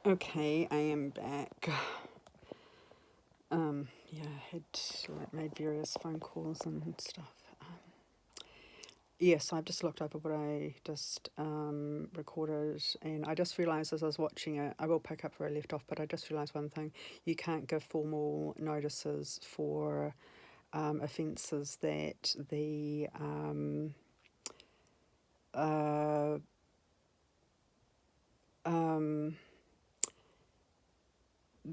Okay, I am back. Yeah, I had made various phone calls and stuff. Yes, I've just looked over what I just recorded, and I just realised as I was watching it, I will pick up where I left off, but I just realised one thing: you can't give formal notices for offences that uh, um,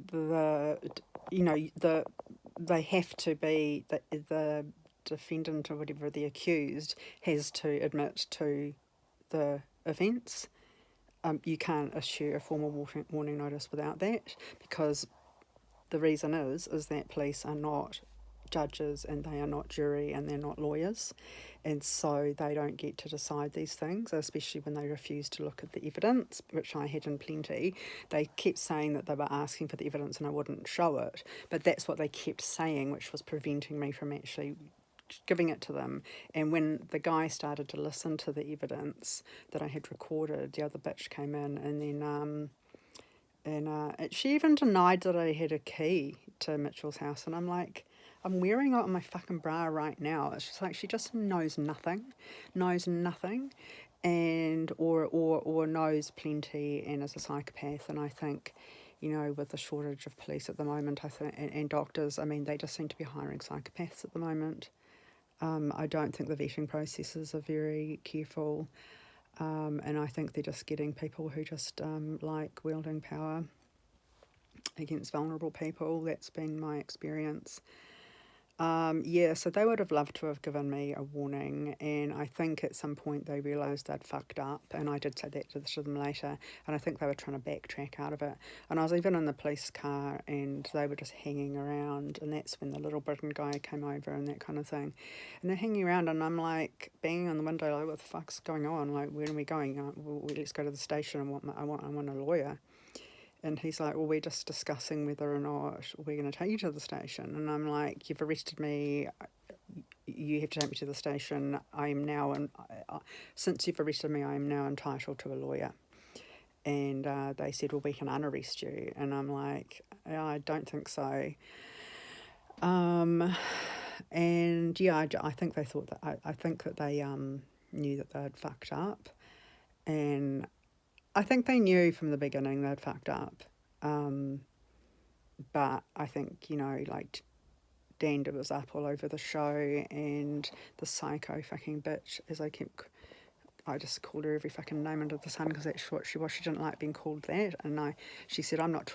the the they have to be the defendant or whatever, the accused has to admit to the offence. You can't issue a formal warning notice without that, because the reason is that police are not judges and they are not jury and they're not lawyers, and so they don't get to decide these things, especially when they refuse to look at the evidence, which I had in plenty. They kept saying that they were asking for the evidence and I wouldn't show it, but that's what they kept saying, which was preventing me from actually giving it to them. And when the guy started to listen to the evidence that I had recorded, the other bitch came in, and then she even denied that I had a key to Mitchell's house. And I'm like, I'm wearing it on my fucking bra right now. It's just like she just knows nothing, and or knows plenty and is a psychopath. And I think, with the shortage of police at the moment, I think, and doctors, I mean, they just seem to be hiring psychopaths at the moment. I don't think the vetting processes are very careful, and I think they're just getting people who just like wielding power against vulnerable people. That's been my experience. Yeah, so they would have loved to have given me a warning, and I think at some point they realised they'd fucked up, and I did say that to them later, and I think they were trying to backtrack out of it. And I was even in the police car, and they were just hanging around, and that's when the Little Britain guy came over and that kind of thing. And they're hanging around, and I'm like banging on the window, like, what the fuck's going on? Like, where are we going? Let's go to the station. I want a lawyer. And he's like, well, we're just discussing whether or not we're going to take you to the station. And I'm like, you've arrested me. You have to take me to the station. I am now, and since you've arrested me, I am now entitled to a lawyer. And they said, well, we can unarrest you. And I'm like, I don't think so. And yeah, I think they thought that, I think that they knew that they'd fucked up. And I think they knew from the beginning they'd fucked up. But I think, like Dander was up all over the show, and the psycho fucking bitch, I just called her every fucking name under the sun because that's what she was. She didn't like being called that, and she said, I'm not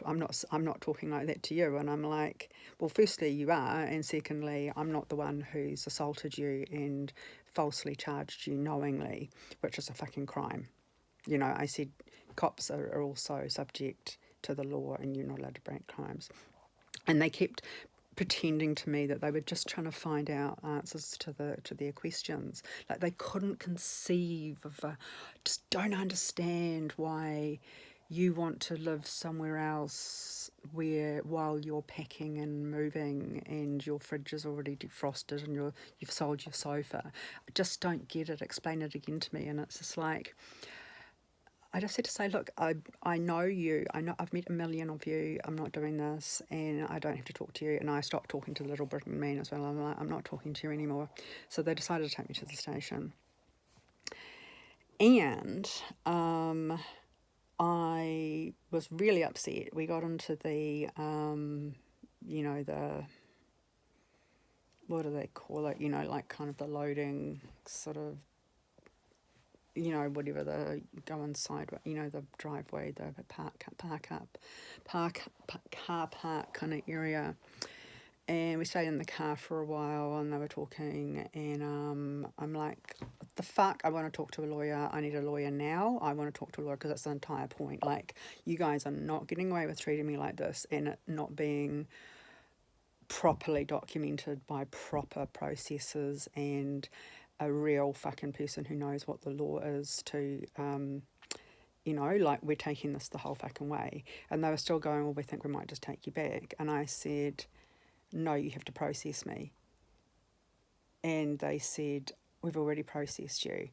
talking like that to you." And I'm like, "Well, firstly, you are, and secondly, I'm not the one who's assaulted you and falsely charged you knowingly, which is a fucking crime." I said, cops are also subject to the law, and you're not allowed to break crimes. And they kept pretending to me that they were just trying to find out answers to their questions. Like they couldn't conceive of, just don't understand why you want to live somewhere else where while you're packing and moving and your fridge is already defrosted and you've sold your sofa. I just don't get it. Explain it again to me. And it's just like, I just had to say, look, I know you. I know I've met a million of you. I'm not doing this, and I don't have to talk to you. And I stopped talking to the Little Britain man as well. I'm like, I'm not talking to you anymore. So they decided to take me to the station, and I was really upset. We got into the what do they call it? Like kind of the loading sort of, whatever, the go inside, the driveway, the car park kind of area. And we stayed in the car for a while, and they were talking, and I'm like, the fuck, I want to talk to a lawyer. I need a lawyer now. I want to talk to a lawyer because that's the entire point. Like, you guys are not getting away with treating me like this and it not being properly documented by proper processes and a real fucking person who knows what the law is to, like, we're taking this the whole fucking way. And they were still going, well, we think we might just take you back. And I said, no, you have to process me. And they said, we've already processed you.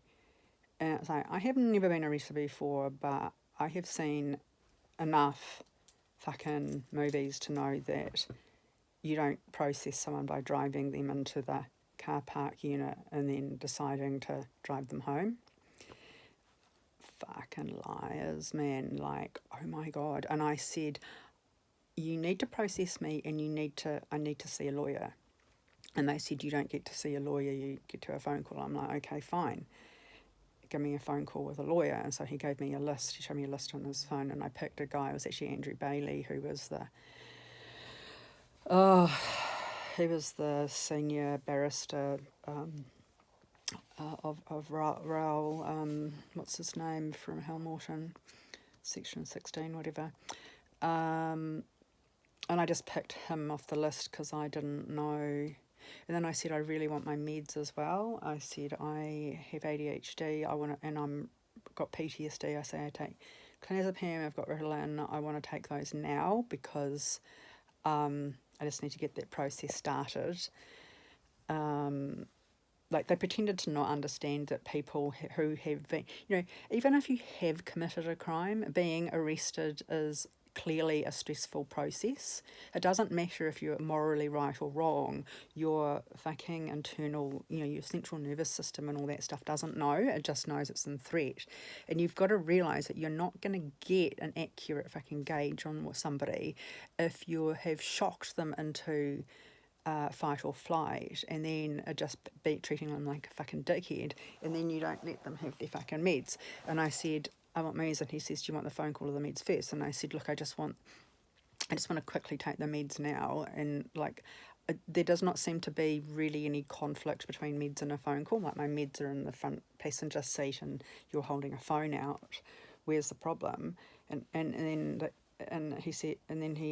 And it's like, I have never been arrested before, but I have seen enough fucking movies to know that you don't process someone by driving them into the car park unit and then deciding to drive them home. Fucking liars, man. Like, oh my God. And I said, you need to process me and I need to see a lawyer. And they said, you don't get to see a lawyer, you get to a phone call. I'm like, okay, fine. Give me a phone call with a lawyer. And so he gave me a list. He showed me a list on his phone, and I picked a guy. It was actually Andrew Bailey, who was the senior barrister of Raoul, what's his name, from Hamilton, Section 16, whatever. And I just picked him off the list because I didn't know. And then I said, I really want my meds as well. I said, I have ADHD, and I'm got PTSD. I say I take clonazepam, I've got Ritalin. I want to take those now because I just need to get that process started. Like, they pretended to not understand that people who have been, even if you have committed a crime, being arrested is clearly a stressful process. It doesn't matter if you're morally right or wrong. Your fucking internal, your central nervous system and all that stuff doesn't know. It just knows it's in threat. And you've got to realise that you're not going to get an accurate fucking gauge on somebody if you have shocked them into fight or flight, and then just treating them like a fucking dickhead, and then you don't let them have their fucking meds. And I said, I want meds, and he says, do you want the phone call or the meds first? And I said, look, I just want to quickly take the meds now. And like, there does not seem to be really any conflict between meds and a phone call. Like, my meds are in the front passenger seat and you're holding a phone out. Where's the problem? And he said, and then he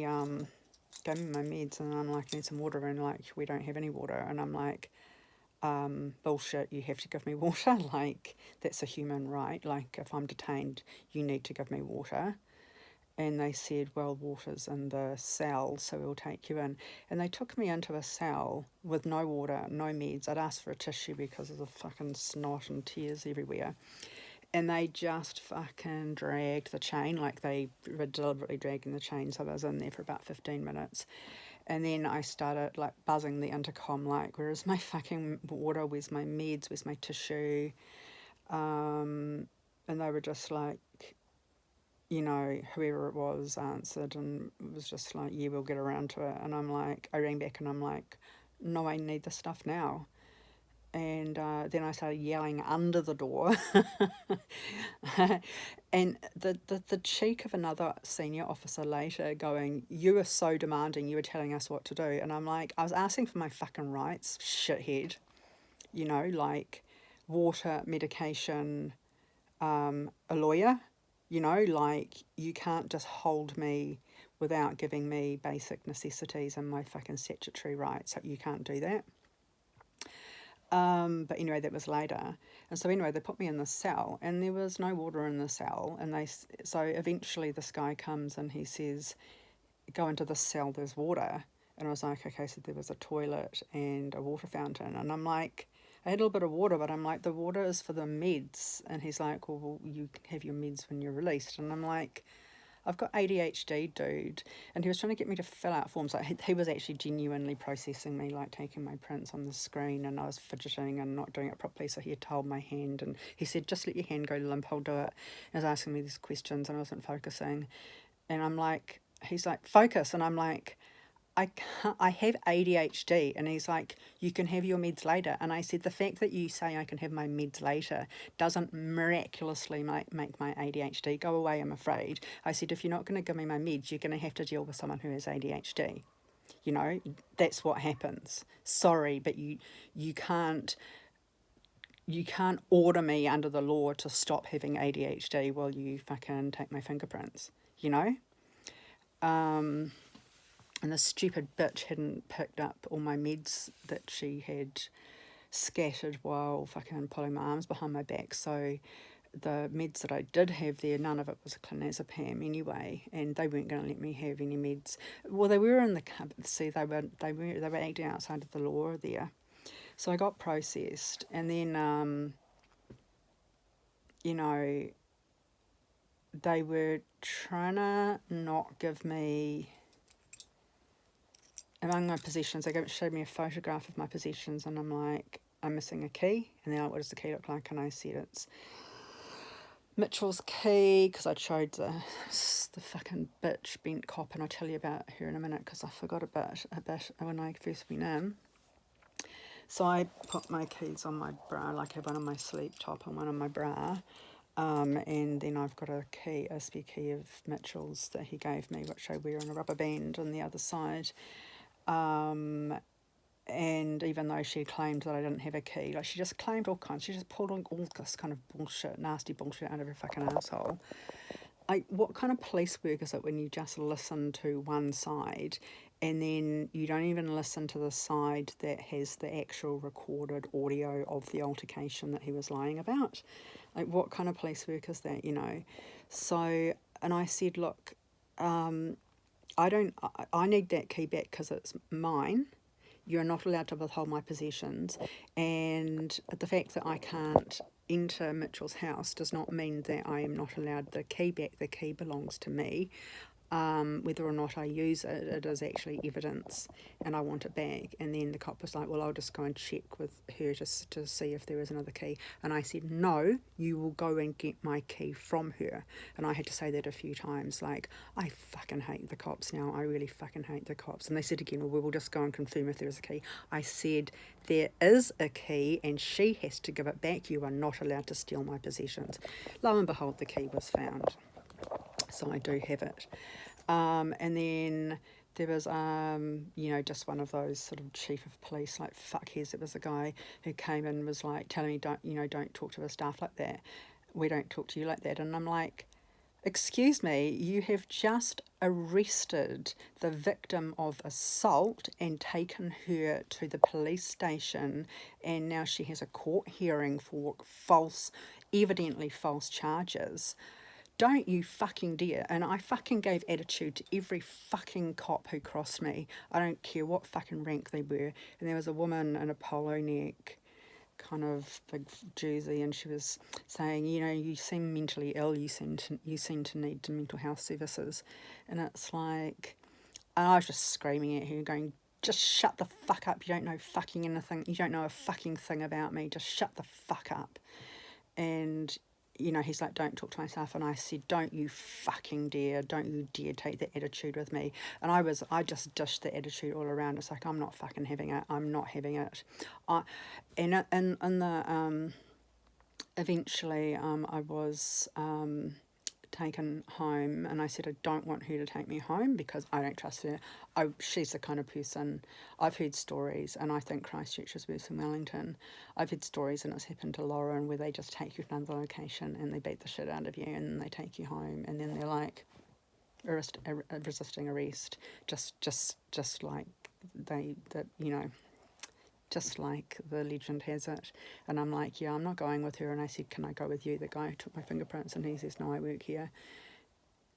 gave me my meds, and I'm like, I need some water, and like, we don't have any water. And I'm like, bullshit, you have to give me water. Like, that's a human right. Like, if I'm detained, you need to give me water. And they said, well, water's in the cell, so we'll take you in. And they took me into a cell with no water, no meds. I'd asked for a tissue because of the fucking snot and tears everywhere. And they just fucking dragged the chain, like they were deliberately dragging the chain. So I was in there for about 15 minutes. And then I started like buzzing the intercom, like, where's my fucking water? Where's my meds? Where's my tissue? And they were just like, whoever it was answered and was just like, yeah, we'll get around to it. And I'm like, I rang back and I'm like, no, I need the stuff now. And then I started yelling under the door. And the cheek of another senior officer later going, you were so demanding, you were telling us what to do. And I'm like, I was asking for my fucking rights, shithead. Like water, medication, a lawyer. Like, you can't just hold me without giving me basic necessities and my fucking statutory rights. You can't do that. But anyway, that was later. And so anyway, they put me in the cell, and there was no water in the cell. And so eventually this guy comes and he says, go into this cell, there's water. And I was like, okay, so there was a toilet and a water fountain. And I'm like, I had a little bit of water, but I'm like, the water is for the meds. And he's like, well, you have your meds when you're released. And I'm like, I've got ADHD, dude. And he was trying to get me to fill out forms. Like, he was actually genuinely processing me, like taking my prints on the screen, and I was fidgeting and not doing it properly. So he had told my hand, and he said, just let your hand go limp, I'll do it. And he was asking me these questions, and I wasn't focusing. And I'm like, he's like, focus. And I'm like, I can't, I have ADHD. And he's like, you can have your meds later. And I said, the fact that you say I can have my meds later doesn't miraculously make my ADHD go away, I'm afraid. I said, if you're not going to give me my meds, you're going to have to deal with someone who has ADHD. That's what happens. Sorry, but you can't order me under the law to stop having ADHD while you fucking take my fingerprints, And the stupid bitch hadn't picked up all my meds that she had scattered while fucking pulling my arms behind my back. So the meds that I did have there, none of it was clonazepam anyway, and they weren't going to let me have any meds. Well, they were in the cupboard. See, they were acting outside of the law there. So I got processed, and then they were trying to not give me, among my possessions, they showed me a photograph of my possessions, and I'm like, I'm missing a key. And they're like, what does the key look like? And I said, it's Mitchell's key, because I showed the fucking bitch bent cop, and I'll tell you about her in a minute, because I forgot a bit when I first went in. So I put my keys on my bra, like I have one on my sleeve top and one on my bra. And then I've got a key, a spare key of Mitchell's that he gave me, which I wear on a rubber band on the other side. And even though she claimed that I didn't have a key, like she just claimed all kinds, she just pulled all this kind of bullshit, nasty bullshit out of her fucking asshole. Like, what kind of police work is it when you just listen to one side and then you don't even listen to the side that has the actual recorded audio of the altercation that he was lying about? Like, what kind of police work is that, you know? So, and I said, look, I need that key back because it's mine. You're not allowed to withhold my possessions, and the fact that I can't enter Mitchell's house does not mean that I am not allowed the key back. The key belongs to me. Whether or not I use it, it is actually evidence, and I want it back. And then the cop was like, well, I'll just go and check with her just to see if there is another key. And I said, no, you will go and get my key from her. And I had to say that a few times, like, I fucking hate the cops now. I really fucking hate the cops. And they said again, well, we will just go and confirm if there is a key. I said, there is a key and she has to give it back. You are not allowed to steal my possessions. Lo and behold, the key was found. So I do have it. And then there was, just one of those sort of chief of police, like fuckheads. It was a guy who came in and was like telling me, don't talk to the staff like that. We don't talk to you like that. And I'm like, excuse me, you have just arrested the victim of assault and taken her to the police station, and now she has a court hearing for evidently false charges. Don't you fucking dare. And I fucking gave attitude to every fucking cop who crossed me. I don't care what fucking rank they were. And there was a woman in a polo neck, kind of big jersey, and she was saying, you seem mentally ill, you seem to need mental health services. And it's like, and I was just screaming at her, going, just shut the fuck up. You don't know fucking anything. You don't know a fucking thing about me. Just shut the fuck up. And he's like, don't talk to my staff. And I said, don't you fucking dare. Don't you dare take that attitude with me. And I just dished the attitude all around. It's like, I'm not fucking having it. I'm not having it. Eventually, I was taken home, and I said I don't want her to take me home because I don't trust her. She's the kind of person, I've heard stories, and I think Christchurch is worse than Wellington. I've heard stories, and it's happened to Lauren, where they just take you to another location and they beat the shit out of you, and then they take you home, and then they're like resisting arrest, just like just like the legend has it. And I'm like, yeah, I'm not going with her. And I said, can I go with you? The guy who took my fingerprints, and he says, no, I work here.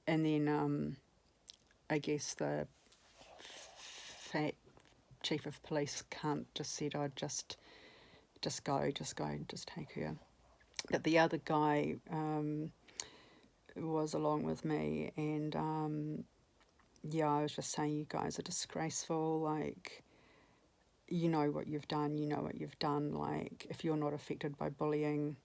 And then I guess the fat chief of police can't just said, I'd just go, just take her. But the other guy was along with me, and I was just saying, you guys are disgraceful, like, you know what you've done, like, if you're not affected by bullying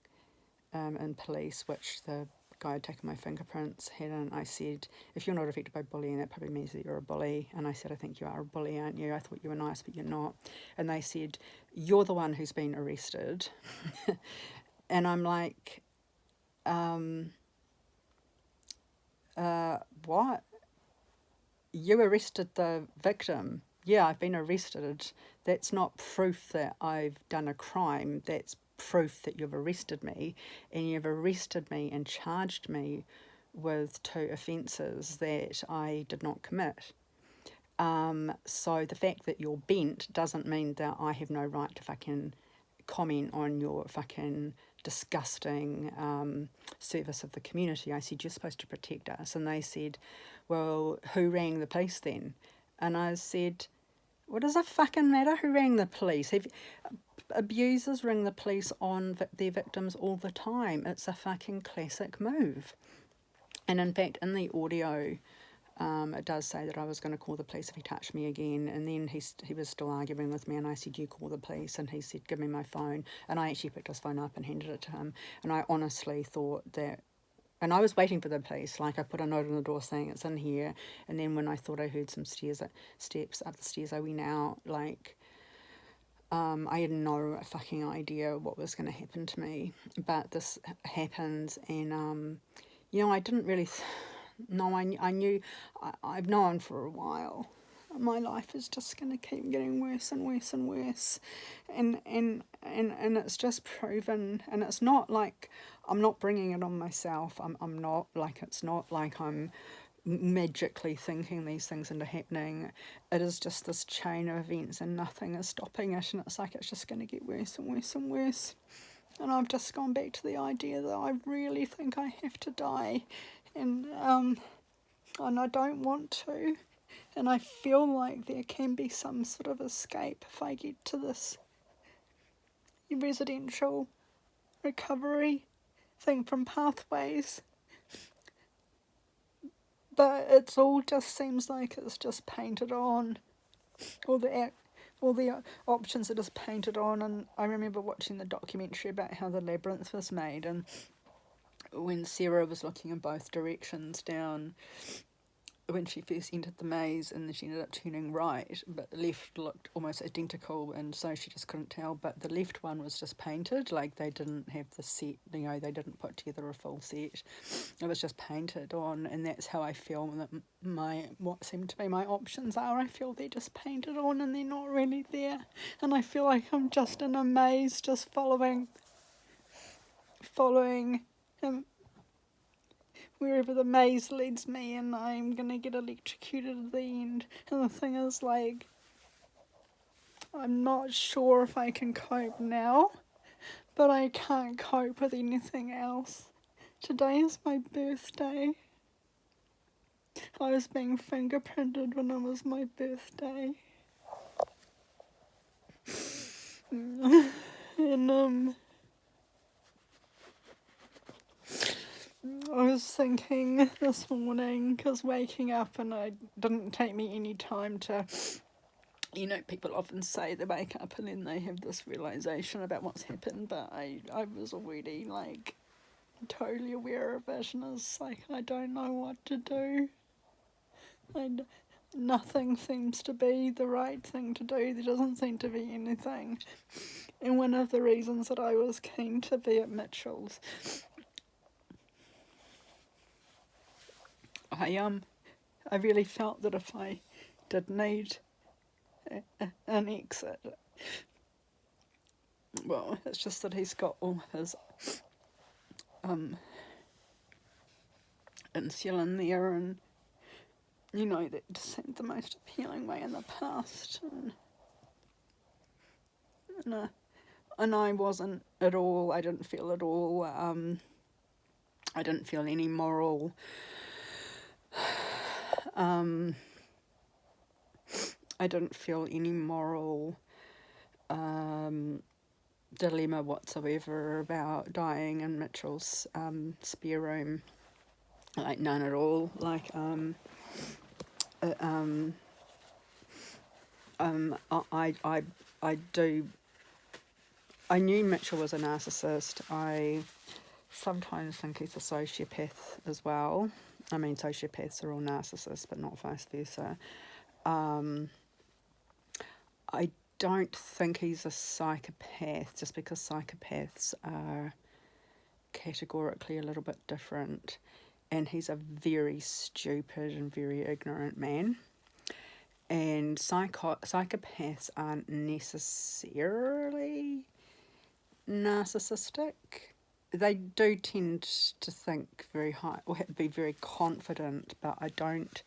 in police, which the guy had taken my fingerprints hadn't. I said, if you're not affected by bullying, that probably means that you're a bully. And I said, I think you are a bully, aren't you? I thought you were nice, but you're not. And they said, you're the one who's been arrested. And I'm like, what? You arrested the victim? Yeah, I've been arrested. That's not proof that I've done a crime. That's proof that you've arrested me, and you've arrested me and charged me with 2 offences that I did not commit. So the fact that you're bent doesn't mean that I have no right to fucking comment on your fucking disgusting service of the community. I said, you're supposed to protect us. And they said, well, who rang the police then? And I said, what does it fucking matter who rang the police? Abusers ring the police on their victims all the time. It's a fucking classic move. And in fact, in the audio, it does say that I was going to call the police if he touched me again, and then he was still arguing with me, and I said, you call the police, and he said, give me my phone, and I actually picked his phone up and handed it to him, and I honestly thought that, and I was waiting for the police, like I put a note on the door saying it's in here, and then when I thought I heard some steps up the stairs, I went out, like, I had no fucking idea what was going to happen to me, but this happened, and, you know, I didn't really... No, I knew, I've known for a while. My life is just going to keep getting worse and worse and worse. And it's just proven, and it's not like, I'm not bringing it on myself. I'm not, like, it's not like I'm magically thinking these things into happening. It is just this chain of events and nothing is stopping it. And it's like, it's just going to get worse and worse and worse. And I've just gone back to the idea that I really think I have to die. And I don't want to, and I feel like there can be some sort of escape if I get to this residential recovery thing from Pathways, but it's all just seems like it's just painted on, all the options are just painted on. And I remember watching the documentary about how the labyrinth was made, and when Sarah was looking in both directions down, when she first entered the maze, and then she ended up turning right, but the left looked almost identical, and so she just couldn't tell. But the left one was just painted, like they didn't have the set, you know, they didn't put together a full set. It was just painted on, and that's how I feel that what seem to be my options are. I feel they're just painted on and they're not really there, and I feel like I'm just in a maze, just following him wherever the maze leads me, and I'm gonna get electrocuted at the end. And the thing is, like, I'm not sure if I can cope now, but I can't cope with anything else. Today is my birthday. I was being fingerprinted when it was my birthday. And I was thinking this morning, because waking up, and it didn't take me any time to, you know, people often say they wake up and then they have this realisation about what's happened, but I was already, like, totally aware of it, and it's like, I don't know what to do. Nothing seems to be the right thing to do. There doesn't seem to be anything. And one of the reasons that I was keen to be at Mitchell's, I really felt that if I did need an exit, well, it's just that he's got all his insulin there, and, you know, that just seemed the most appealing way in the past, and I wasn't at all, I didn't feel at all, I didn't feel any moral I didn't feel any moral dilemma whatsoever about dying in Mitchell's spare room, like none at all. Like I knew Mitchell was a narcissist. I sometimes think he's a sociopath as well. I mean, sociopaths are all narcissists, but not vice versa. I don't think he's a psychopath, just because psychopaths are categorically a little bit different, and he's a very stupid and very ignorant man. And psychopaths aren't necessarily narcissistic. They do tend to think very high, or be very confident, but I don't,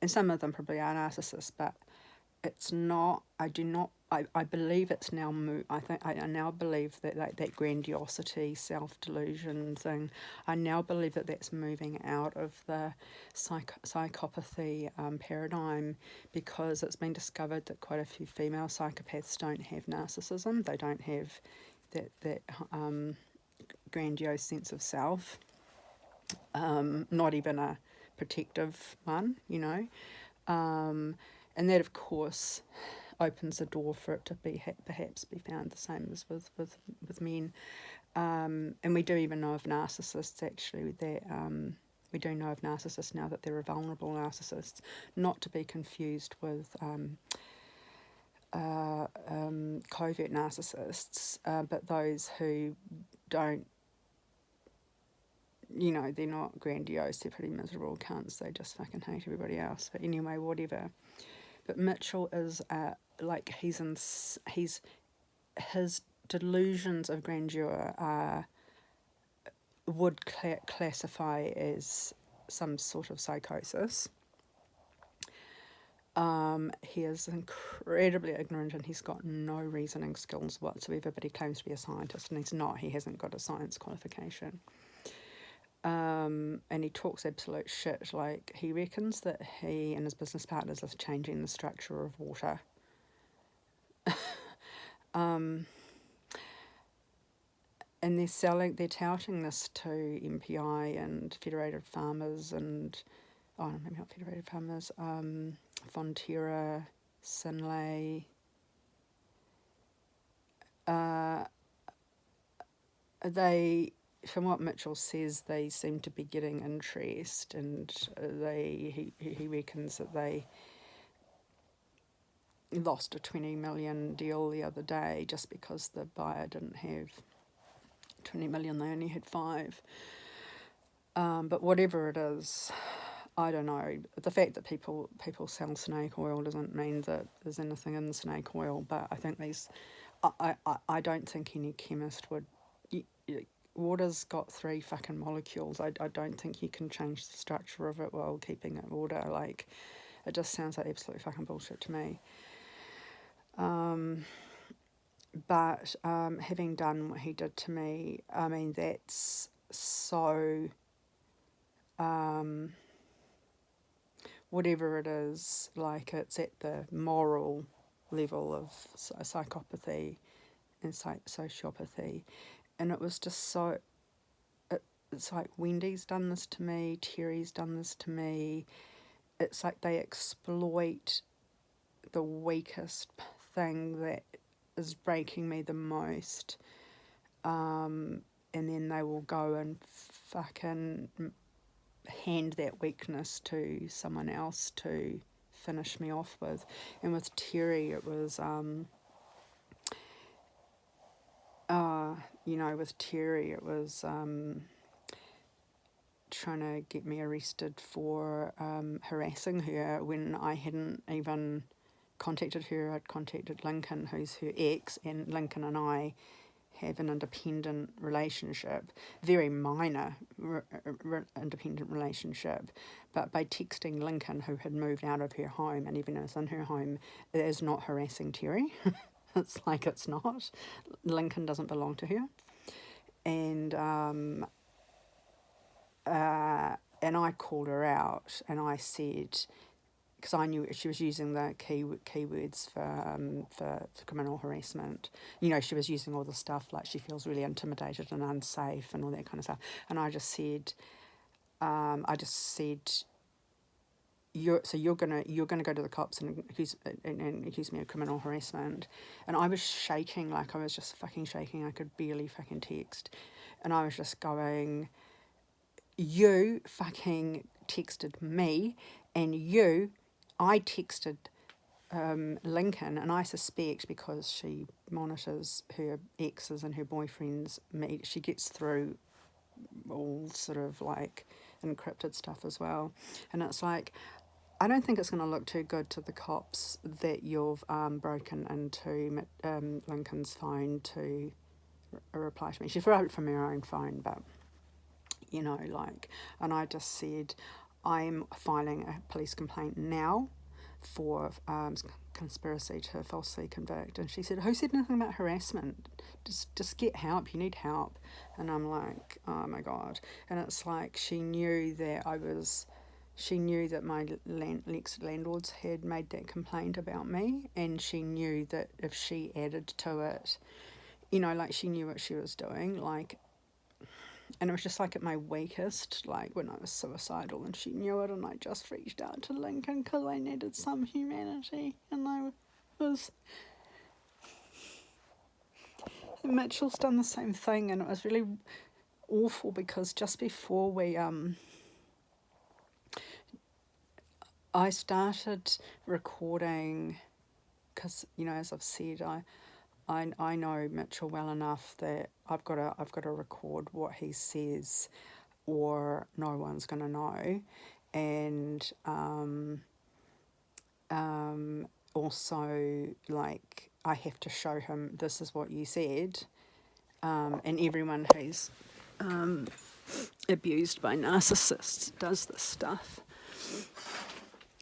and some of them probably are narcissists, but it's not, I believe it's now I now believe that grandiosity, self-delusion thing, I now believe that that's moving out of the psychopathy paradigm, because it's been discovered that quite a few female psychopaths don't have narcissism. They don't have that grandiose sense of self. not even a protective one, and that of course opens the door for it to be perhaps be found the same as with men. And we do even know of narcissists actually that we do know of narcissists now that they're vulnerable narcissists, not to be confused with covert narcissists, but those who don't, they're not grandiose, they're pretty miserable cunts, they just fucking hate everybody else. But anyway, whatever. But Mitchell is his delusions of grandeur would classify as some sort of psychosis. He is incredibly ignorant and he's got no reasoning skills whatsoever, but he claims to be a scientist and he's not. He hasn't got a science qualification. And he talks absolute shit. Like, he reckons that he and his business partners are changing the structure of water. And they're touting this to MPI and Federated Farmers and, maybe not Federated Farmers, Fonterra, Synlait. They, from what Mitchell says, they seem to be getting interest, and he reckons that they lost a 20 million deal the other day just because the buyer didn't have 20 million, they only had 5. But whatever it is, I don't know. The fact that people sell snake oil doesn't mean that there's anything in the snake oil, but I think I don't think any chemist would. Water's got 3 fucking molecules. I don't think you can change the structure of it while keeping it water. Like, it just sounds like absolute fucking bullshit to me. But having done what he did to me, I mean, that's so, whatever it is, like, it's at the moral level of psychopathy and sociopathy. And it was just so, it's like Wendy's done this to me, Terry's done this to me. It's like they exploit the weakest thing that is breaking me the most, and then they will go and fucking hand that weakness to someone else to finish me off with. And with Terry, it was trying to get me arrested for harassing her when I hadn't even contacted her. I'd contacted Lincoln, who's her ex, and Lincoln and I have an independent relationship, very minor independent relationship, but by texting Lincoln, who had moved out of her home and even is in her home, it is not harassing Terry. It's like it's not. Lincoln doesn't belong to her. And I called her out and I said, because I knew she was using the keywords for criminal harassment. She was using all the stuff like she feels really intimidated and unsafe and all that kind of stuff. And I just said, you're gonna go to the cops and accuse me of criminal harassment. And I was shaking, like I was just fucking shaking. I could barely fucking text, and I was just going, you fucking texted me, and I texted Lincoln, and I suspect because she monitors her exes and her boyfriends, she gets through all sort of like encrypted stuff as well. And it's like, I don't think it's going to look too good to the cops that you've broken into Lincoln's phone to reply to me. She wrote it from her own phone, but and I just said, I'm filing a police complaint now for conspiracy to falsely convict. And she said, who said anything about harassment? Just get help, you need help. And I'm like, oh my God. And it's like she knew that my ex-landlords had made that complaint about me, and she knew that if she added to it, she knew what she was doing. Like, And it was just like at my weakest, like when I was suicidal and she knew it, and I just reached out to Lincoln because I needed some humanity. And Mitchell's done the same thing, and it was really awful because just before I started recording, because as I've said, I know Mitchell well enough that I've got to record what he says, or no one's going to know, and also, like, I have to show him this is what you said, and everyone who's abused by narcissists does this stuff.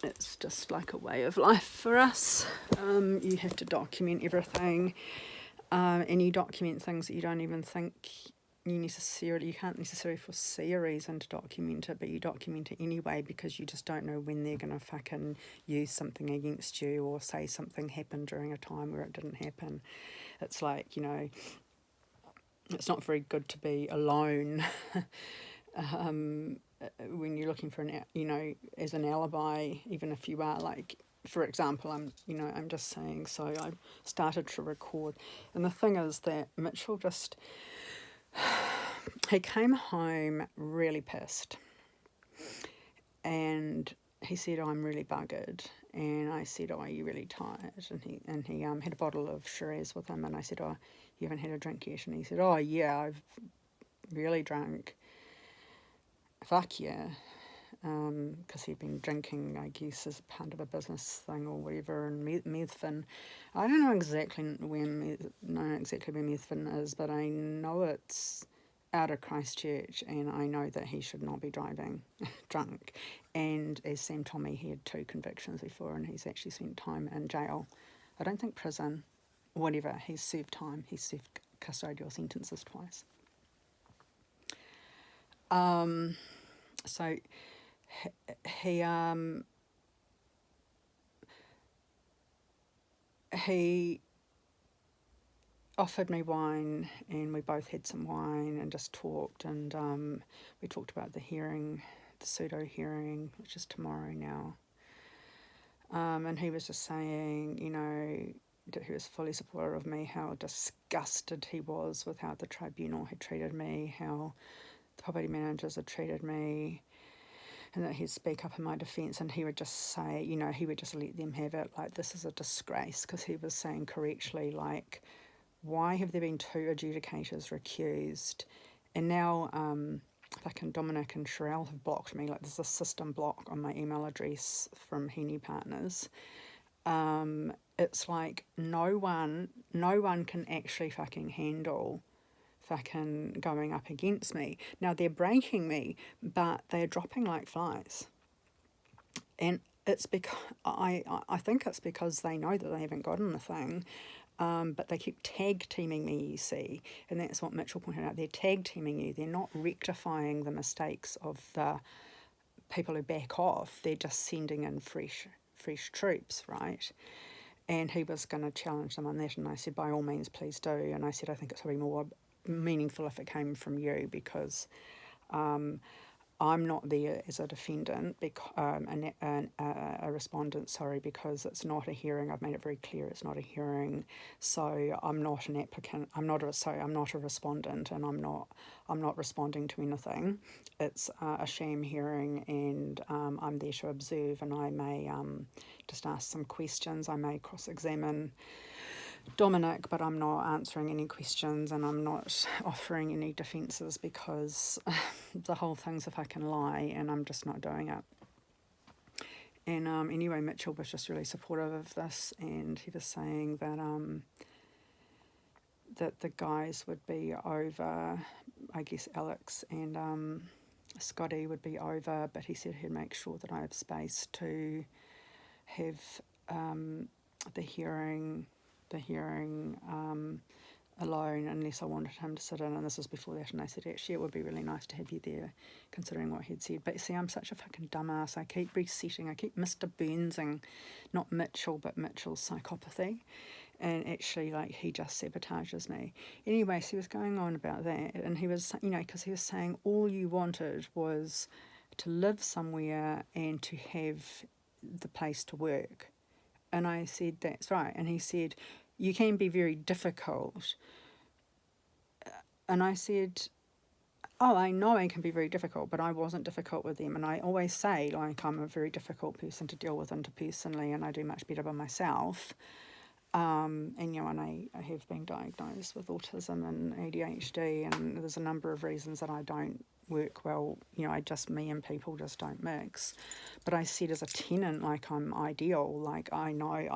It's just like a way of life for us. You have to document everything, and you document things that you don't even think you can't necessarily foresee a reason to document it, but you document it anyway because you just don't know when they're going to fucking use something against you or say something happened during a time where it didn't happen. It's like, it's not very good to be alone when you're looking for as an alibi, even if you are, like, for example, I'm just saying, so I started to record, and the thing is that Mitchell he came home really pissed, and he said, "Oh, I'm really buggered," and I said, "Oh, are you really tired?" And he had a bottle of Shiraz with him, and I said, "Oh, you haven't had a drink yet?" And he said, "Oh yeah, I've really drunk." Fuck yeah. Because he'd been drinking, I guess, as part of a business thing or whatever, and Methvin. I don't know exactly where Methvin is, but I know it's out of Christchurch, and I know that he should not be driving drunk. And as Sam told me, he had 2 convictions before, and he's actually spent time in jail. I don't think prison, whatever. He's served time. He's served custodial sentences twice. So he offered me wine, and we both had some wine and just talked, and we talked about the pseudo hearing, which is tomorrow now. And he was just saying, that he was fully supportive of me, how disgusted he was with how the tribunal had treated me, how the property managers had treated me, and that he'd speak up in my defence, and he would just say, he would just let them have it, like, this is a disgrace, because he was saying correctly, like, why have there been 2 adjudicators recused? And now fucking Dominic and Sherelle have blocked me. Like, there's a system block on my email address from Henny Partners. It's like no one can actually fucking handle fucking going up against me. Now, they're breaking me, but they're dropping like flies. And it's because I think it's because they know that they haven't gotten the thing. But they keep tag teaming me, you see, and that's what Mitchell pointed out. They're tag teaming you. They're not rectifying the mistakes of the people who back off. They're just sending in fresh troops, right? And he was going to challenge them on that, and I said, by all means, please do. And I said, I think it's probably more meaningful if it came from you, because I'm not there as a defendant, a respondent, because it's not a hearing. I've made it very clear it's not a hearing. So I'm not an applicant. I'm not a respondent, and I'm not responding to anything. It's a sham hearing, and I'm there to observe, and I may just ask some questions. I may cross-examine Dominic, but I'm not answering any questions, and I'm not offering any defences, because the whole thing's a fucking lie, and I'm just not doing it. And anyway, Mitchell was just really supportive of this, and he was saying that that the guys would be over, I guess Alex and Scotty would be over, but he said he'd make sure that I have space to have the hearing alone, unless I wanted him to sit in, and this was before that, and I said, actually, it would be really nice to have you there, considering what he'd said. But see, I'm such a fucking dumbass. I keep resetting, I keep Mr. Burnsing, not Mitchell, but Mitchell's psychopathy, and actually, like, he just sabotages me. Anyway, so he was going on about that, and he was, because he was saying all you wanted was to live somewhere and to have the place to work. And I said, that's right. And he said, you can be very difficult. And I said, oh, I know I can be very difficult, but I wasn't difficult with them. And I always say, like, I'm a very difficult person to deal with interpersonally, and I do much better by myself. And I have been diagnosed with autism and ADHD, and there's a number of reasons that I don't work well. Me and people just don't mix. But I said as a tenant, like, I'm ideal. Like, I know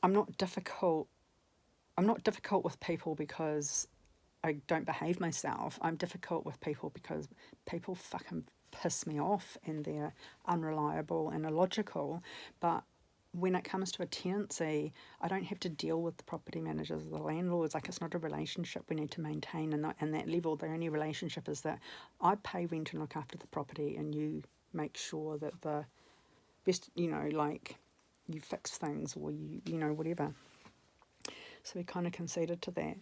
I'm not difficult. I'm not difficult with people because I don't behave myself. I'm difficult with people because people fucking piss me off and they're unreliable and illogical. But when it comes to a tenancy, I don't have to deal with the property managers or the landlords. Like, it's not a relationship we need to maintain. And that level, the only relationship is that I pay rent and look after the property, and you make sure that the best, like, you fix things, or whatever. So we kind of conceded to that.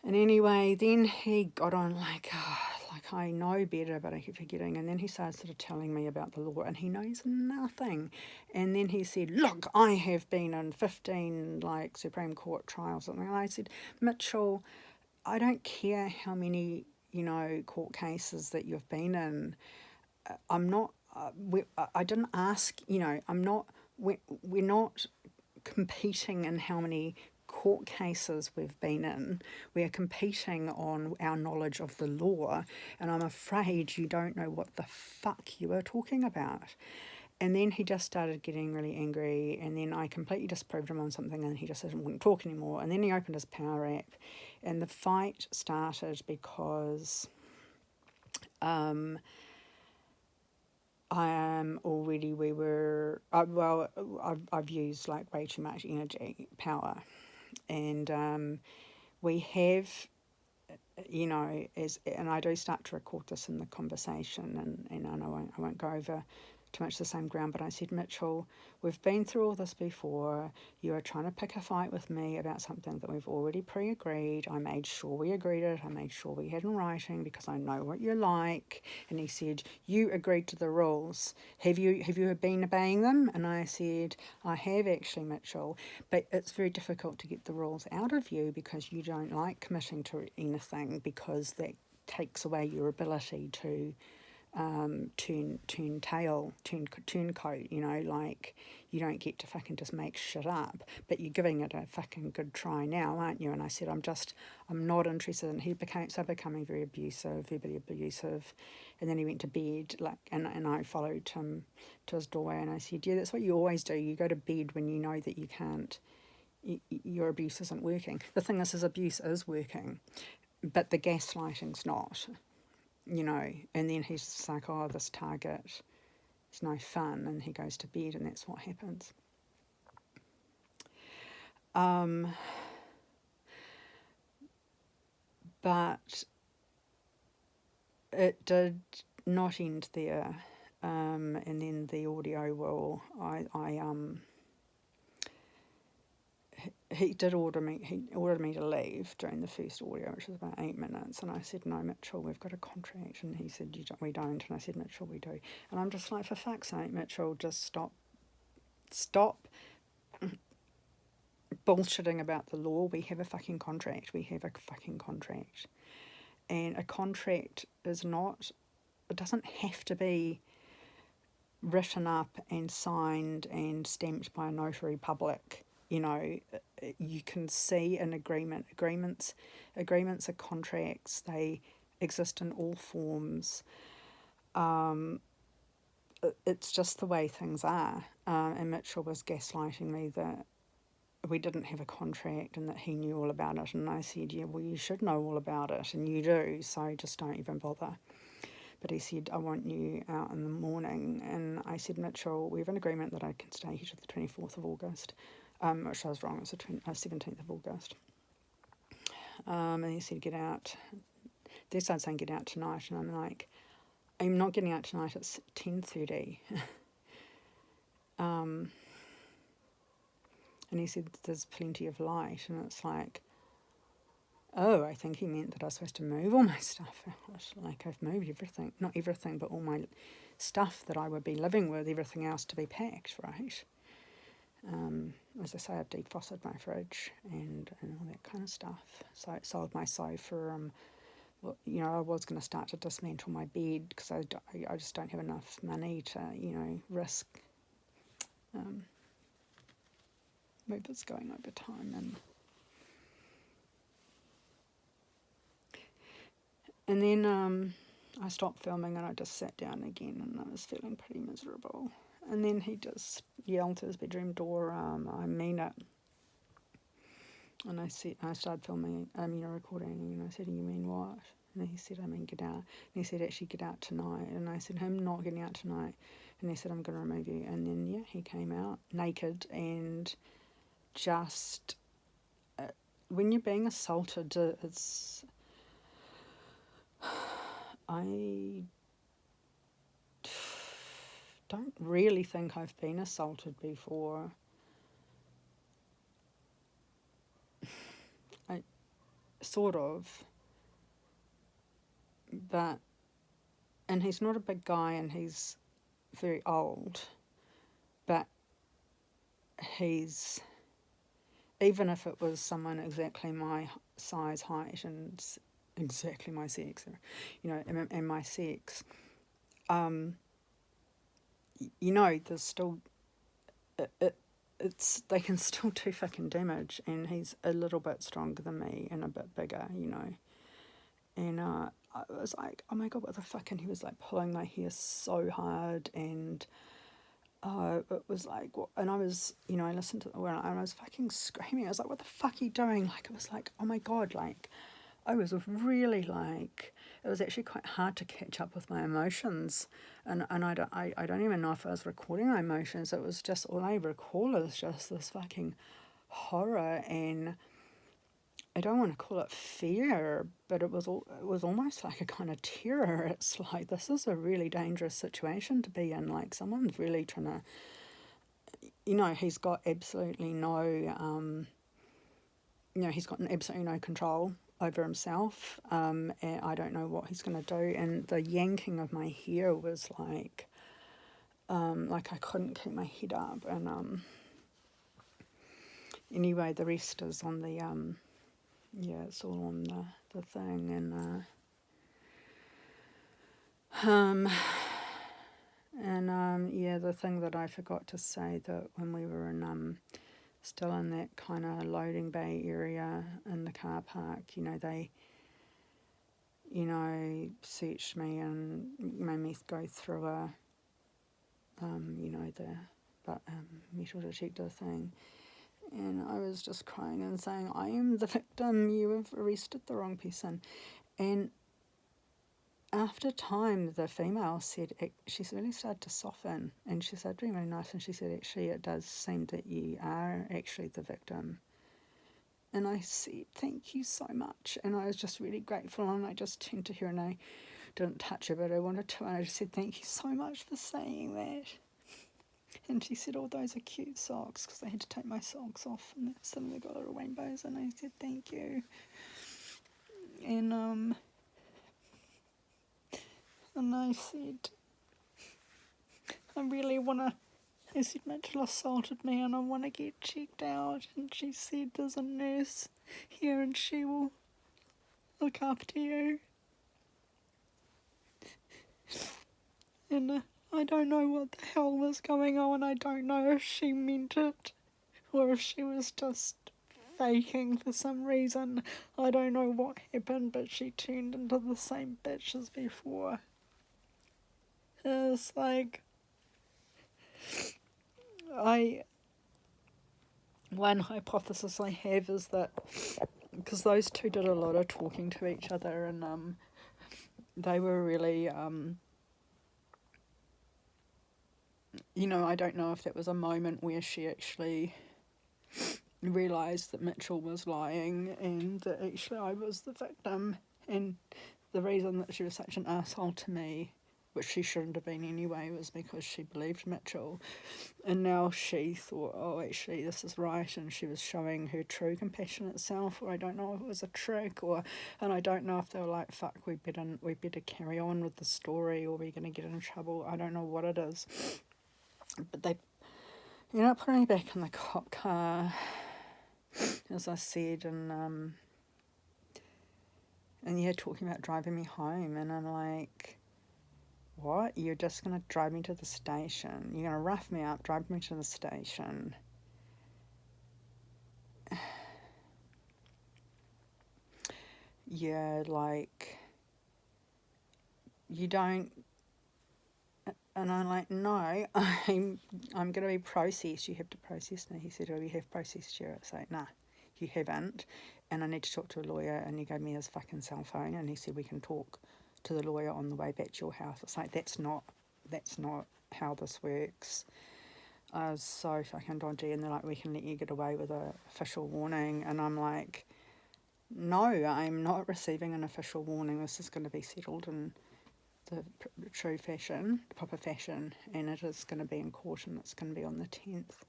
And anyway, then he got on like I know better, but I keep forgetting. And then he started sort of telling me about the law, and he knows nothing. And then he said, look, I have been in 15 like Supreme Court trials. And I said, Mitchell, I don't care how many, court cases that you've been in. I'm not, I didn't ask, I'm not, we're not competing in how many court cases we've been in. We are competing on our knowledge of the law, and I'm afraid you don't know what the fuck you are talking about. And then he just started getting really angry, and then I completely disproved him on something, and he just wouldn't talk anymore. And then he opened his Power app, and the fight started because I've used like way too much energy, power, and we have, and I do start to record this in the conversation, and I won't go over too much the same ground, but I said, Mitchell, we've been through all this before. You are trying to pick a fight with me about something that we've already pre-agreed. I made sure we agreed it. I made sure we had in writing because I know what you're like. And he said, you agreed to the rules. Have you been obeying them? And I said, I have actually, Mitchell, but it's very difficult to get the rules out of you because you don't like committing to anything, because that takes away your ability to turn coat, like, you don't get to fucking just make shit up, but you're giving it a fucking good try now, aren't you? And I said, I'm not interested. And he started becoming very verbally abusive, and then he went to bed, like, and I followed him to his doorway, and I said, yeah, that's what you always do. You go to bed when you know that you can't, your abuse isn't working. The thing is, his abuse is working, but the gaslighting's not. And then he's just like, oh, this target is no fun, and he goes to bed, and that's what happens. But it did not end there, and then the audio will, he ordered me to leave during the first audio, which was about 8 minutes, and I said, no, Mitchell, we've got a contract. And he said, we don't. And I said, Mitchell, we do. And I'm just like, for fuck's sake, Mitchell, just stop bullshitting about the law. We have a fucking contract. And a contract is not, it doesn't have to be written up and signed and stamped by a notary public. You can see an agreement. Agreements are contracts. They exist in all forms. It's just the way things are. And Mitchell was gaslighting me that we didn't have a contract and that he knew all about it. And I said, yeah, well, you should know all about it, and you do, so just don't even bother. But he said, I want you out in the morning. And I said, Mitchell, we have an agreement that I can stay here to the 24th of August. Which I was wrong, it was the 17th of August. And he said, get out. They started saying, get out tonight. And I'm like, I'm not getting out tonight, it's 10:30. And he said, there's plenty of light. And it's like, oh, I think he meant that I was supposed to move all my stuff out. Like, I've moved everything, not everything, but all my stuff that I would be living with, everything else to be packed, right? As I say, I've defrosted my fridge and all that kind of stuff. So I sold my sofa. Well, you know, I was going to start to dismantle my bed because I just don't have enough money to, you know, risk movers going over time. And then I stopped filming and I just sat down again and I was feeling pretty miserable. And then he just yelled to his bedroom door, I mean it. And I started filming, recording, and I said, you mean what? And he said, I mean, get out. And he said, actually, get out tonight. And I said, I'm not getting out tonight. And he said, I'm going to remove you. And then, yeah, he came out naked and just, when you're being assaulted, it's, I don't really think I've been assaulted before. I sort of, but, and he's not a big guy and he's very old, but he's, even if it was someone exactly my size, height, and exactly my sex, you know, and my sex, you know, there's still, it's they can still do fucking damage, and he's a little bit stronger than me and a bit bigger, you know, and I was like, oh my god, what the fuck, and he was like pulling my hair so hard, and it was like, and I was, you know, I listened to it and I was fucking screaming. I was like, what the fuck are you doing? Like, it was like, oh my god, like, I was really like, it was actually quite hard to catch up with my emotions, and I don't even know if I was recording my emotions. It was just, all I recall is just this fucking horror, and I don't want to call it fear, but it was almost like a kind of terror. It's like, this is a really dangerous situation to be in. Like, someone's really trying to, you know, he's got absolutely no, he's got absolutely no control over himself, and I don't know what he's going to do. And the yanking of my hair was like I couldn't keep my head up. And anyway, the rest is on the yeah, it's all on the thing. And yeah, the thing that I forgot to say, that when we were in still in that kind of loading bay area in the car park, you know, they, you know, searched me and made me go through a you know, the metal detector thing. And I was just crying and saying, I am the victim, you have arrested the wrong person. And after time, the female said, she's really started to soften, and she started being really nice, and she said, actually, it does seem that you are actually the victim. And I said, thank you so much. And I was just really grateful, and I just turned to her and I didn't touch her, but I wanted to, and I just said, thank you so much for saying that. And she said, oh, those are cute socks, because I had to take my socks off, and some of them got little rainbows, and I said, thank you. And I said, I really want to, I said, Mitchell assaulted me and I want to get checked out. And she said, there's a nurse here and she will look after you. And I don't know what the hell was going on. I don't know if she meant it or if she was just faking for some reason. I don't know what happened, but she turned into the same bitch as before. It's like, one hypothesis I have is that because those two did a lot of talking to each other, and they were really, you know, I don't know if that was a moment where she actually realised that Mitchell was lying and that actually I was the victim, and the reason that she was such an asshole to me which she shouldn't have been anyway, was because she believed Mitchell. And now she thought, oh, actually, this is right, and she was showing her true compassionate self, or I don't know if it was a trick, and I don't know if they were like, fuck, we better carry on with the story, or we're going to get in trouble. I don't know what it is. But they, put me back in the cop car, as I said, and talking about driving me home, and I'm like, what? You're just going to drive me to the station? You're going to rough me up, drive me to the station? Yeah, like, you don't... And I'm like, no, I'm going to be processed. You have to process me. He said, oh, we have processed you. It's like, nah, you haven't. And I need to talk to a lawyer. And he gave me his fucking cell phone, and he said, we can talk to the lawyer on the way back to your house. It's like, that's not how this works. I was so fucking dodgy, and they're like, we can let you get away with an official warning. And I'm like, no, I'm not receiving an official warning. This is going to be settled in the true fashion, the proper fashion, and it is going to be in court, and it's going to be on the 10th.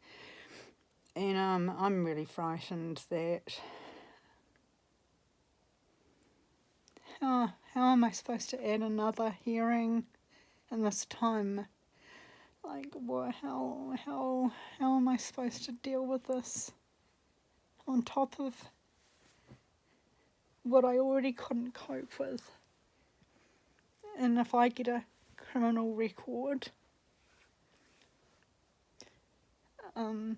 And I'm really frightened that... How am I supposed to add another hearing in this time? Like, what? How am I supposed to deal with this on top of what I already couldn't cope with? And if I get a criminal record, my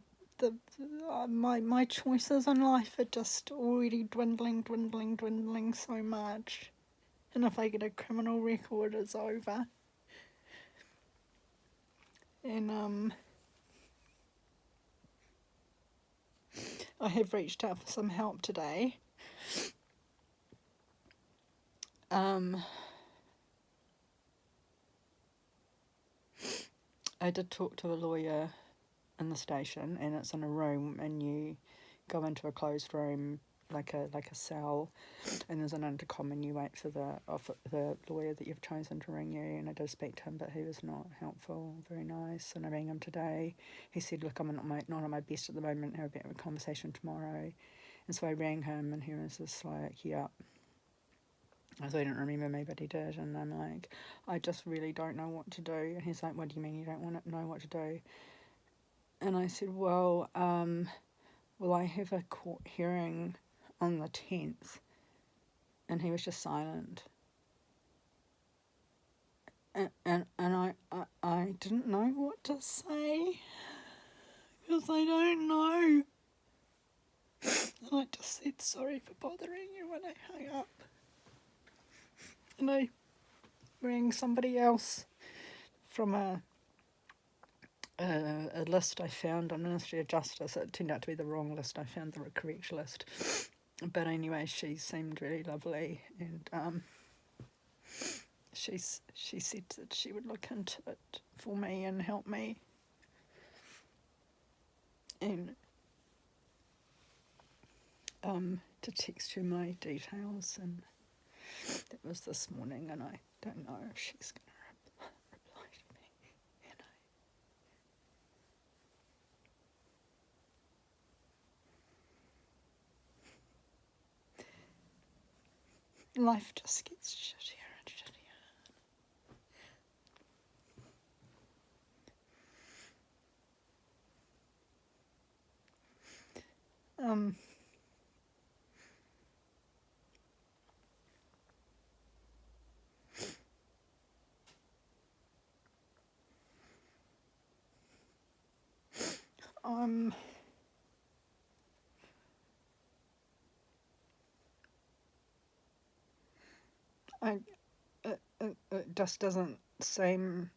choices in life are just already dwindling so much. And if I get a criminal record, it's over. And I have reached out for some help today. I did talk to a lawyer in the station, and it's in a room, and you go into a closed room like a cell, and there's an intercom, and you wait for the lawyer that you've chosen to ring you. And I did speak to him, but he was not helpful, very nice. And I rang him today. He said, look, I'm not on my best at the moment, have a conversation tomorrow. And so I rang him, and he was just like, yeah. So he didn't remember me, but he did. And I'm like, I just really don't know what to do. And he's like, what do you mean you don't want to know what to do? And I said, well, will I have a court hearing on the 10th? And he was just silent. And I didn't know what to say, because I don't know. And I just said sorry for bothering you when I hung up. And I rang somebody else from a list I found on Ministry of Justice. It turned out to be the wrong list. I found the correct list. But anyway, she seemed really lovely, and she said that she would look into it for me and help me. And to text her my details, and that was this morning, and I don't know if she's going to reply to me, Life just gets shittier and shittier. It just doesn't seem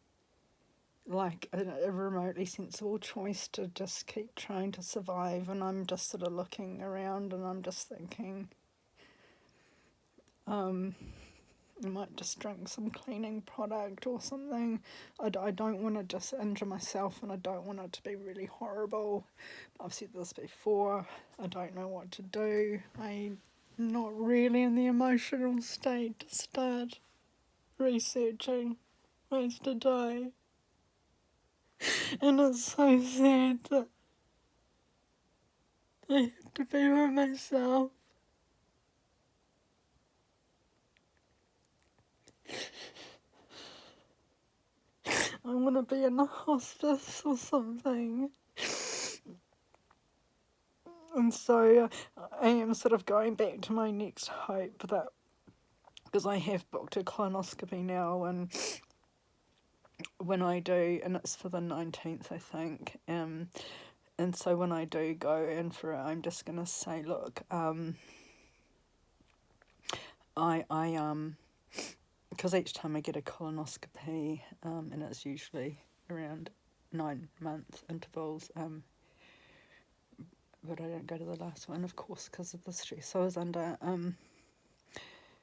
like a remotely sensible choice to just keep trying to survive, and I'm just sort of looking around, and I'm just thinking, I might just drink some cleaning product or something. I don't want to just injure myself, and I don't want it to be really horrible. I've said this before, I don't know what to do. I'm not really in the emotional state to start researching ways to die. And it's so sad that I have to be with myself. I want to be in a hospice or something. And so I am sort of going back to my next hope that, because I have booked a colonoscopy now, and when I do, and it's for the 19th, I think, and so when I do go in for it, I'm just going to say, look, because each time I get a colonoscopy, and it's usually around 9-month intervals, but I don't go to the last one, of course, because of the stress I was under.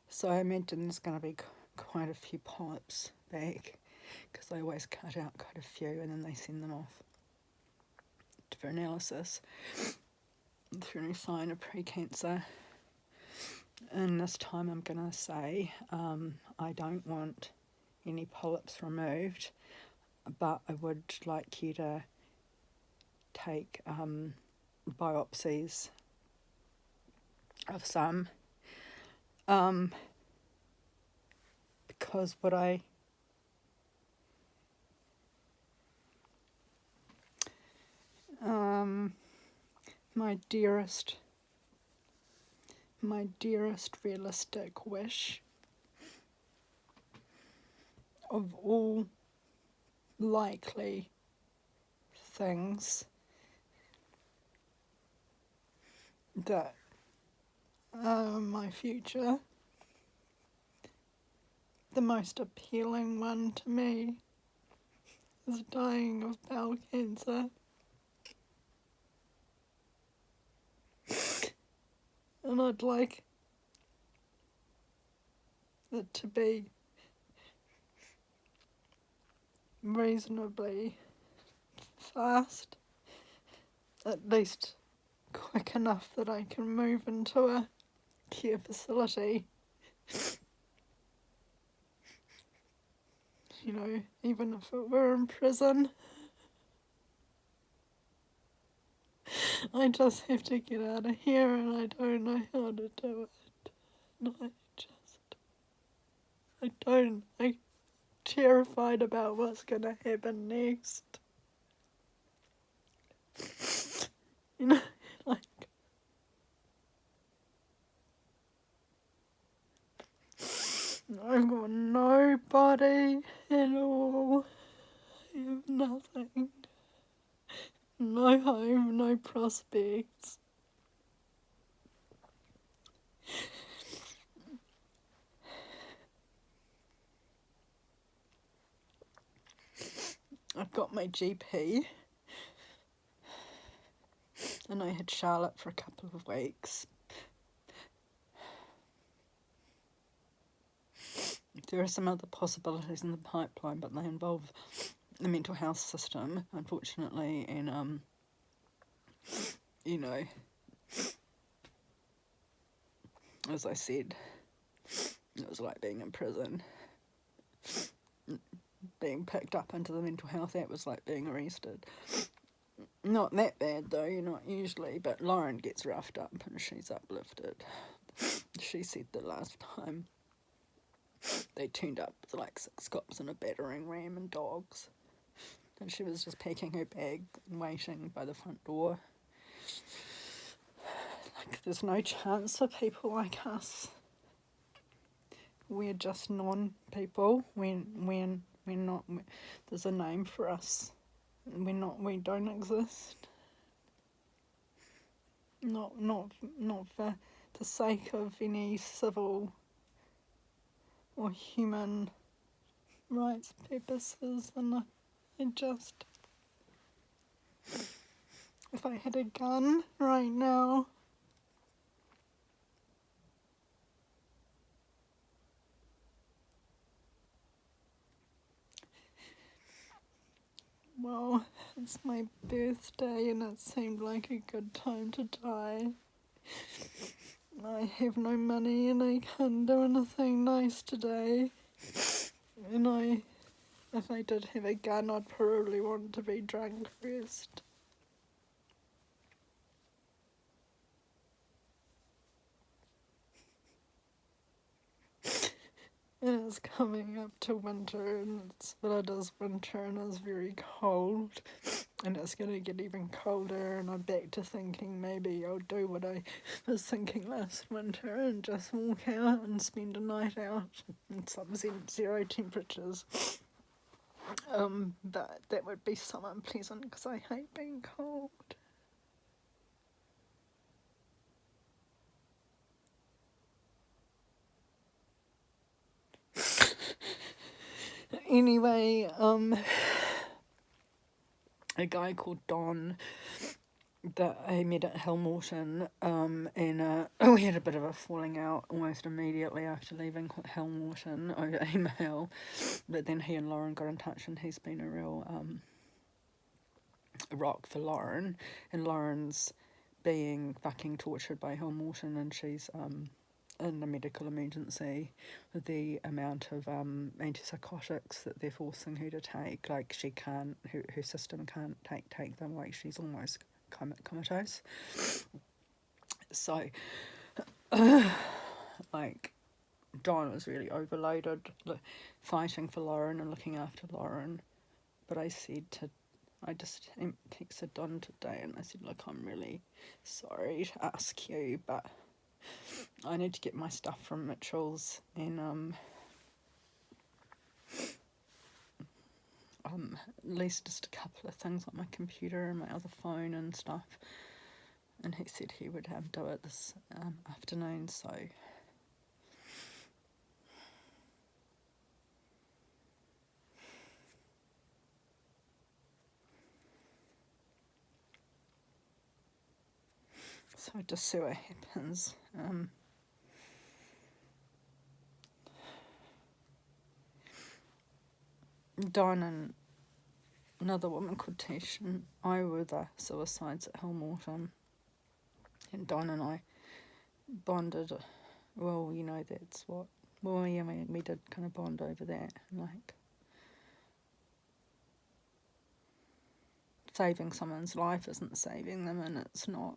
So I imagine there's going to be quite a few polyps back, because they always cut out quite a few and then they send them off for analysis for any sign of precancer. And this time I'm going to say I don't want any polyps removed, but I would like you to take biopsies of some, because what my dearest realistic wish of all likely things that my future, the most appealing one to me, is dying of bowel cancer. And I'd like it to be reasonably fast, at least quick enough that I can move into a care facility. You know, even if it were in prison. I just have to get out of here, and I don't know how to do it. And I'm terrified about what's gonna happen next. You know, like, I've got nobody at all. I have nothing. No home, no prospects. I've got my GP, and I had Charlotte for a couple of weeks. There are some other possibilities in the pipeline, but they involve the mental health system, unfortunately, and you know, as I said, it was like being in prison. Being picked up into the mental health act was like being arrested. Not that bad though, not usually, but Lauren gets roughed up and she's uplifted. She said the last time they turned up with like 6 cops and a battering ram and dogs, and she was just packing her bag and waiting by the front door. Like, there's no chance for people like us. We're just non-people. We're not. There's a name for us. We don't exist. Not for the sake of any civil or human rights purposes, and I just, if I had a gun right now, well, it's my birthday and it seemed like a good time to die. I have no money and I can't do anything nice today, and I if I did have a gun, I'd probably want to be drunk first. And it's coming up to winter, and it is winter and it's very cold, and it's going to get even colder, and I'm back to thinking maybe I'll do what I was thinking last winter and just walk out and spend a night out in some zero temperatures. But that would be so unpleasant because I hate being cold. Anyway, a guy called Don that I met at Helmorton, and we had a bit of a falling out almost immediately after leaving Helmorton over email, but then he and Lauren got in touch, and he's been a real rock for Lauren, and Lauren's being fucking tortured by Helmorton, and she's in a medical emergency with the amount of antipsychotics that they're forcing her to take. Like, she can't, her system can't take them. Like, she's almost comatose. So, like, Don was really overloaded, fighting for Lauren and looking after Lauren. But I just texted Don today and I said, look, I'm really sorry to ask you, but I need to get my stuff from Mitchell's, and at least just a couple of things like my computer and my other phone and stuff. And he said he would do it this afternoon, so just see what happens. Don and another woman called Tish and I were the suicides at Helmorton, and Don and I bonded. Well, you know, that's what. Well, yeah, we did kind of bond over that, like saving someone's life isn't saving them, and it's not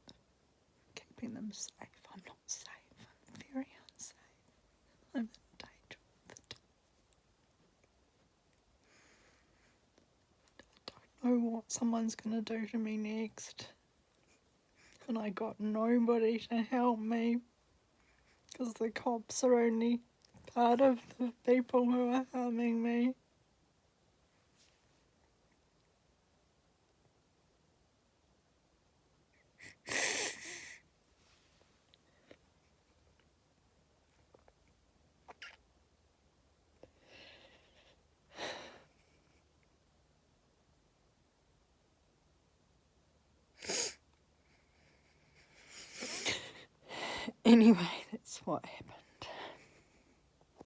keeping them safe. I'm not safe. I'm very unsafe. I'm in danger all the time. I don't know what someone's going to do to me next. And I got nobody to help me, because the cops are only part of the people who are harming me. Anyway, that's what happened.